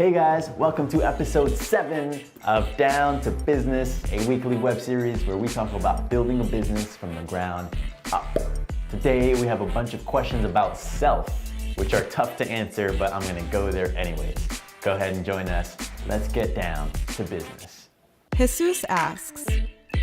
Hey guys, welcome to episode 7 of Down to Business, a weekly web series where we talk about building a business from the ground up. Today we have a bunch of questions about self, which are tough to answer, but I'm gonna go there anyways. Go ahead and join us. Let's get down to business. Jesus asks,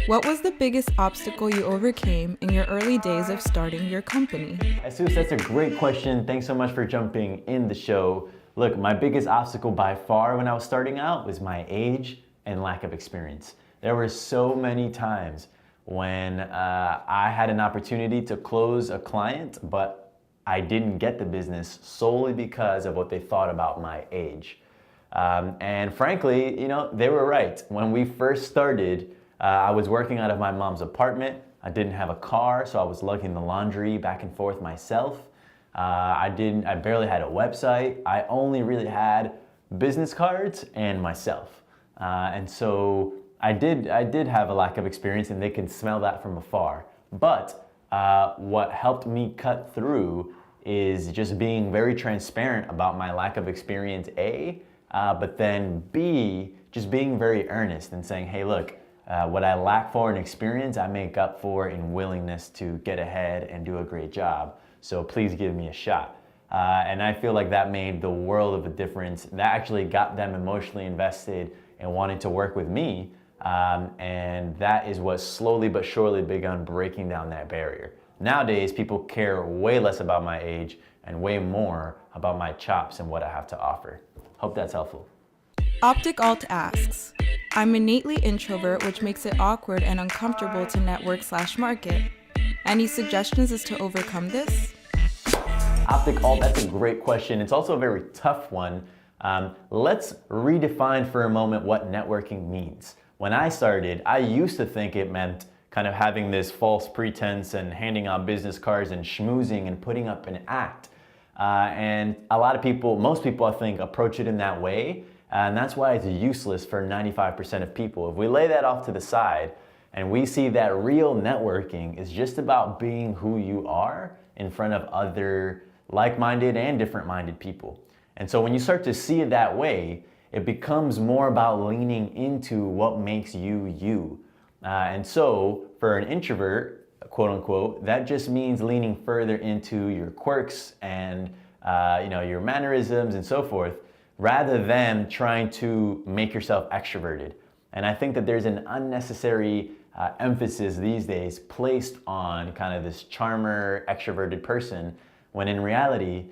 what was the biggest obstacle you overcame in your early days of starting your company? Jesus, that's a great question. Thanks so much for jumping in the show. Look, my biggest obstacle by far when I was starting out was my age and lack of experience. There were so many times when I had an opportunity to close a client, but I didn't get the business solely because of what they thought about my age. And frankly, they were right. When we first started, I was working out of my mom's apartment. I didn't have a car, so I was lugging the laundry back and forth myself. I barely had a website. I only really had business cards and myself. And so I did have a lack of experience, and they can smell that from afar. But what helped me cut through is just being very transparent about my lack of experience, A, but then B, just being very earnest and saying, hey, look, what I lack for in experience, I make up for in willingness to get ahead and do a great job. So please give me a shot. And I feel like that made the world of a difference. That actually got them emotionally invested and wanting to work with me. And that is what slowly but surely begun breaking down that barrier. Nowadays, people care way less about my age and way more about my chops and what I have to offer. Hope that's helpful. Optic Alt asks, I'm innately introvert, which makes it awkward and uncomfortable to network/market. Any suggestions as to overcome this? Optic Alt, that's a great question. It's also a very tough one. Let's redefine for a moment what networking means. When I started, I used to think it meant kind of having this false pretense and handing out business cards and schmoozing and putting up an act. And a lot of people, most people I think, approach it in that way. And that's why it's useless for 95% of people. If we lay that off to the side and we see that real networking is just about being who you are in front of other like-minded and different-minded people. And so when you start to see it that way, it becomes more about leaning into what makes you you. And so for an introvert, quote unquote, that just means leaning further into your quirks and your mannerisms and so forth, rather than trying to make yourself extroverted. And I think that there's an unnecessary emphasis these days placed on kind of this charmer, extroverted person, when in reality,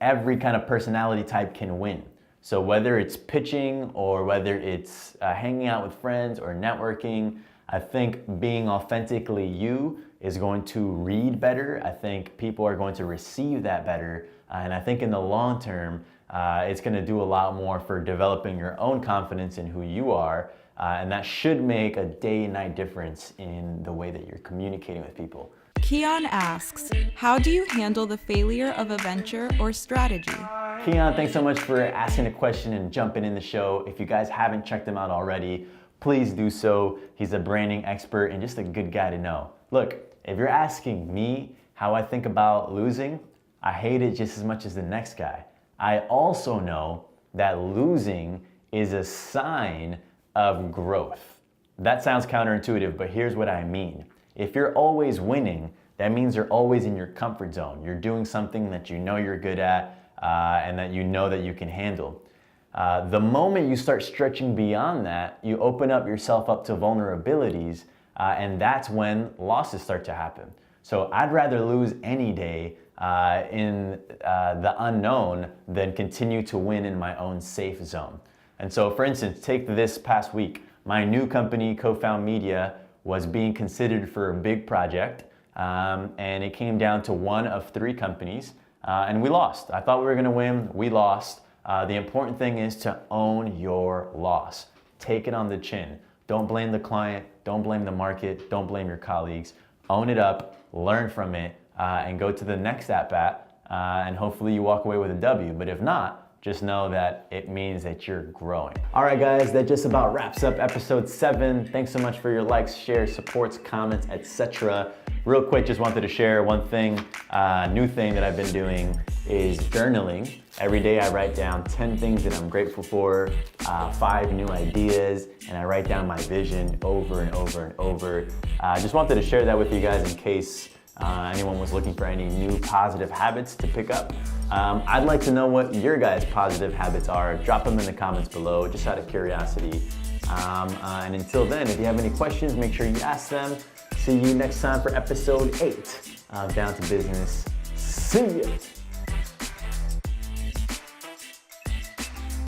every kind of personality type can win. So whether it's pitching or whether it's hanging out with friends or networking, I think being authentically you is going to read better. I think people are going to receive that better. And I think in the long term, it's going to do a lot more for developing your own confidence in who you are. And that should make a day and night difference in the way that you're communicating with people. Keon asks, how do you handle the failure of a venture or strategy? Keon, thanks so much for asking a question and jumping in the show. If you guys haven't checked him out already, please do so. He's a branding expert and just a good guy to know. Look, if you're asking me how I think about losing, I hate it just as much as the next guy. I also know that losing is a sign of growth. That sounds counterintuitive, but here's what I mean. If you're always winning, that means you're always in your comfort zone. You're doing something that you know you're good at and that you know that you can handle. The moment you start stretching beyond that, you open up yourself up to vulnerabilities, and that's when losses start to happen. So I'd rather lose any day in the unknown than continue to win in my own safe zone. And so, for instance, take this past week. My new company, Cofound Media, was being considered for a big project, and it came down to one of 3 companies, and we lost. I thought we were going to win. We lost. The important thing is to own your loss. Take it on the chin. Don't blame the client. Don't blame the market. Don't blame your colleagues. Own it up. Learn from it. And go to the next at-bat, and hopefully you walk away with a W. But if not, just know that it means that you're growing. All right, guys, that just about wraps up episode 7. Thanks so much for your likes, shares, supports, comments, etc. Real quick, just wanted to share one thing, new thing that I've been doing is journaling. Every day I write down 10 things that I'm grateful for, 5 new ideas, and I write down my vision over and over and over. I just wanted to share that with you guys in case anyone was looking for any new positive habits to pick up. I'd like to know what your guys' positive habits are. Drop them in the comments below, just out of curiosity. And until then, if you have any questions, make sure you ask them. See you next time for episode 8 of Down to Business. See ya!